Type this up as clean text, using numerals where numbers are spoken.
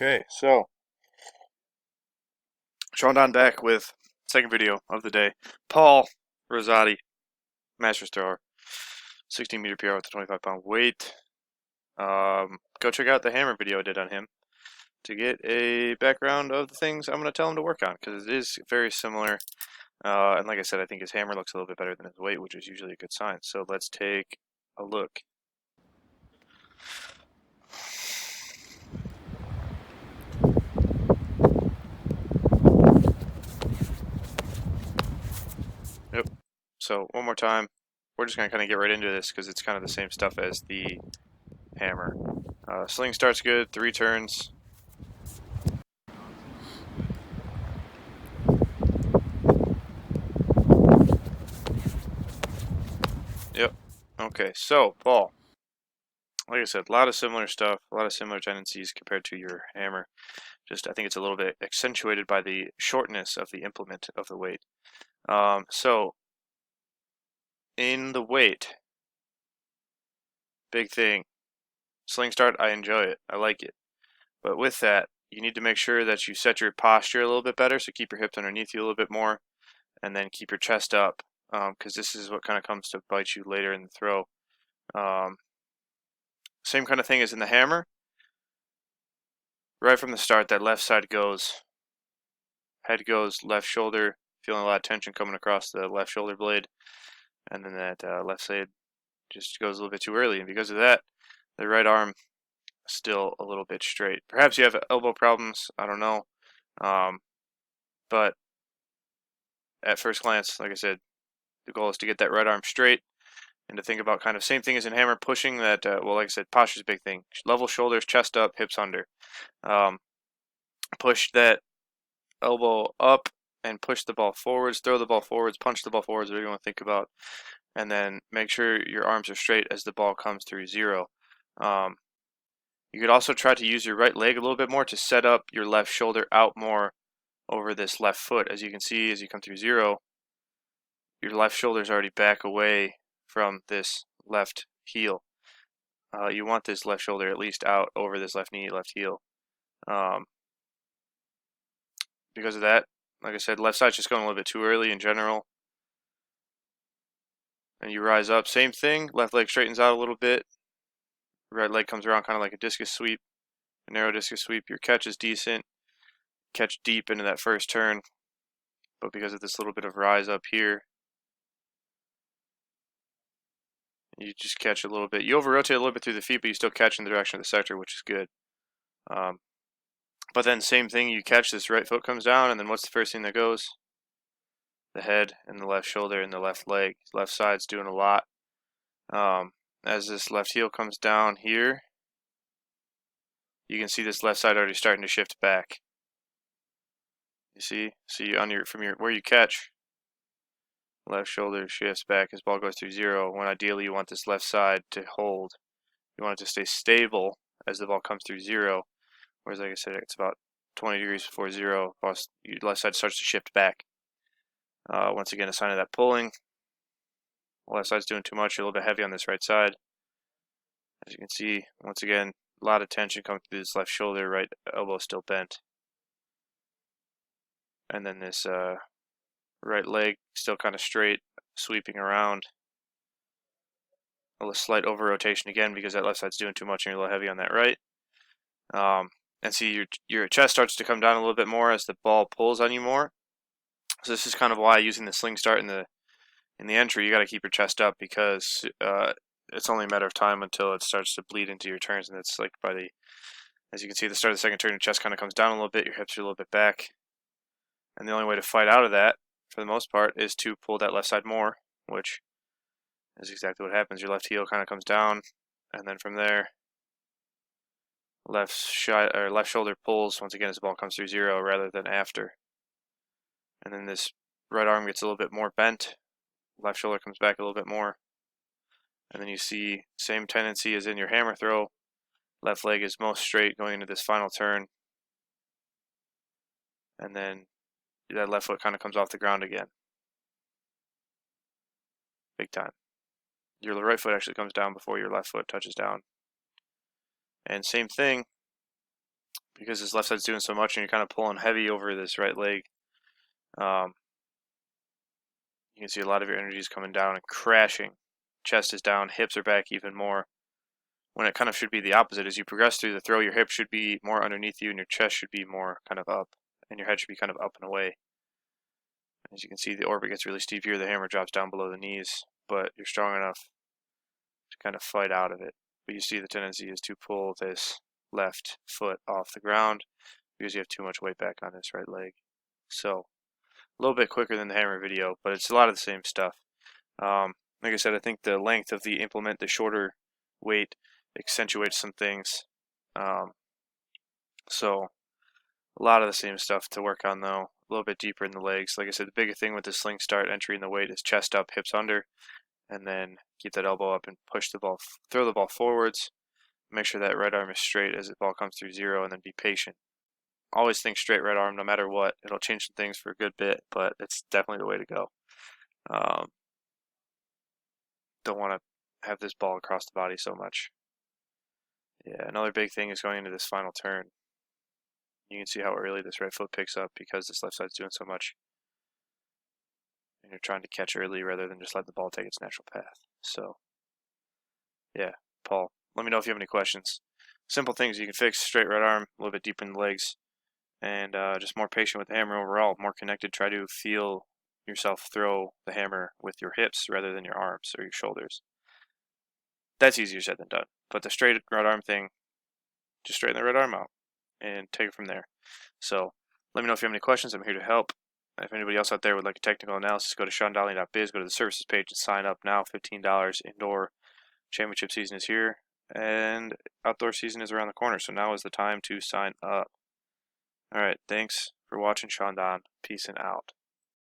Okay, so Sean Don back with second video of the day. Paul Rosati, Masters thrower, 16-meter PR with a 25-pound weight. Go check out the hammer video I did on him to get a background of the things I'm going to tell him to work on, because it is very similar. And like I said, I think his hammer looks a little bit better than his weight, which is usually a good sign. So let's take a look. Yep. So one more time. We're just going to kind of get right into this because it's kind of the same stuff as the hammer. Sling starts good, 3 turns. Yep. Okay, so Paul, like I said, a lot of similar stuff, a lot of similar tendencies compared to your hammer. Just I think it's a little bit accentuated by the shortness of the implement of the weight. So in the weight, big thing, sling start, I enjoy it. I like it. But with that, you need to make sure that you set your posture a little bit better, so keep your hips underneath you a little bit more, and then keep your chest up, because this is what kind of comes to bite you later in the throw. Same kind of thing as in the hammer. Right from the start, that left side goes, head goes, left shoulder, feeling a lot of tension coming across the left shoulder blade, and then that left side just goes a little bit too early, and because of that, the right arm still a little bit straight. Perhaps you have elbow problems, I don't know, but at first glance, like I said, the goal is to get that right arm straight and to think about kind of same thing as in hammer, pushing that, well, like I said, posture is a big thing. Level shoulders, chest up, hips under. Push that elbow up and push the ball forwards, throw the ball forwards, punch the ball forwards, whatever you want to think about. And then make sure your arms are straight as the ball comes through zero. You could also try to use your right leg a little bit more to set up your left shoulder out more over this left foot. As you can see, as you come through zero, your left shoulder is already back away from this left heel. You want this left shoulder at least out over this left knee, left heel. Because of that, like I said, left side's just going a little bit too early in general. And you rise up, same thing, left leg straightens out a little bit. Right leg comes around kind of like a discus sweep, a narrow discus sweep. Your catch is decent, catch deep into that first turn. But because of this little bit of rise up here, you just catch a little bit. You over-rotate a little bit through the feet, but you still catch in the direction of the sector, which is good. But then same thing, you catch, this right foot comes down, and then what's the first thing that goes? The head and the left shoulder and the left leg. Left side's doing a lot. As this left heel comes down here, you can see this left side already starting to shift back. You see on your where you catch, left shoulder shifts back as ball goes through zero, when ideally you want this left side to hold. You want it to stay stable as the ball comes through zero, whereas like I said, it's about 20 degrees before zero, your left side starts to shift back. Once again, a sign of that pulling. Left side's doing too much, you're a little bit heavy on this right side. As you can see, once again, a lot of tension coming through this left shoulder, right elbow still bent. And then this right leg still kind of straight, sweeping around. A little slight over rotation again because that left side's doing too much and you're a little heavy on that right. And see your chest starts to come down a little bit more as the ball pulls on you more. So this is kind of why using the sling start in the entry, you got to keep your chest up, because it's only a matter of time until it starts to bleed into your turns, and it's like as you can see, at the start of the second turn, your chest kind of comes down a little bit, your hips are a little bit back, and the only way to fight out of that, for the most part, is to pull that left side more, which is exactly what happens. Your left heel kind of comes down, and then from there, left shoulder pulls once again as the ball comes through zero rather than after. And then this right arm gets a little bit more bent, left shoulder comes back a little bit more, and then you see same tendency as in your hammer throw. Left leg is most straight going into this final turn, and then that left foot kind of comes off the ground again. Big time. Your right foot actually comes down before your left foot touches down. And same thing, because his left side's doing so much and you're kind of pulling heavy over this right leg. You can see a lot of your energy is coming down and crashing. Chest is down, hips are back even more. When it kind of should be the opposite. As you progress through the throw, your hips should be more underneath you and your chest should be more kind of up, and your head should be kind of up and away. As you can see, the orbit gets really steep here. The hammer drops down below the knees, but you're strong enough to kind of fight out of it. But you see the tendency is to pull this left foot off the ground because you have too much weight back on this right leg. So a little bit quicker than the hammer video, but it's a lot of the same stuff. Like I said, I think the length of the implement, the shorter weight, accentuates some things. So a lot of the same stuff to work on though. A little bit deeper in the legs. Like I said, the biggest thing with the sling start entry in the weight is chest up, hips under, and then keep that elbow up and push the ball, throw the ball forwards. Make sure that right arm is straight as the ball comes through zero, and then be patient. Always think straight right arm no matter what. It'll change some things for a good bit, but it's definitely the way to go. Don't want to have this ball across the body so much. Yeah, another big thing is going into this final turn. You can see how early this right foot picks up because this left side's doing so much. And you're trying to catch early rather than just let the ball take its natural path. So, yeah, Paul, let me know if you have any questions. Simple things you can fix: straight right arm, a little bit deeper in the legs, and just more patient with the hammer overall, more connected. Try to feel yourself throw the hammer with your hips rather than your arms or your shoulders. That's easier said than done. But the straight right arm thing, just straighten the right arm out and take it from there. So let me know if you have any questions. I'm here to help. If anybody else out there would like a technical analysis, go to SeanDonnelly.biz, go to the services page and sign up now. $15. Indoor championship season is here, and outdoor season is around the corner. So now is the time to sign up. All right, thanks for watching, Sean Don. Peace and out.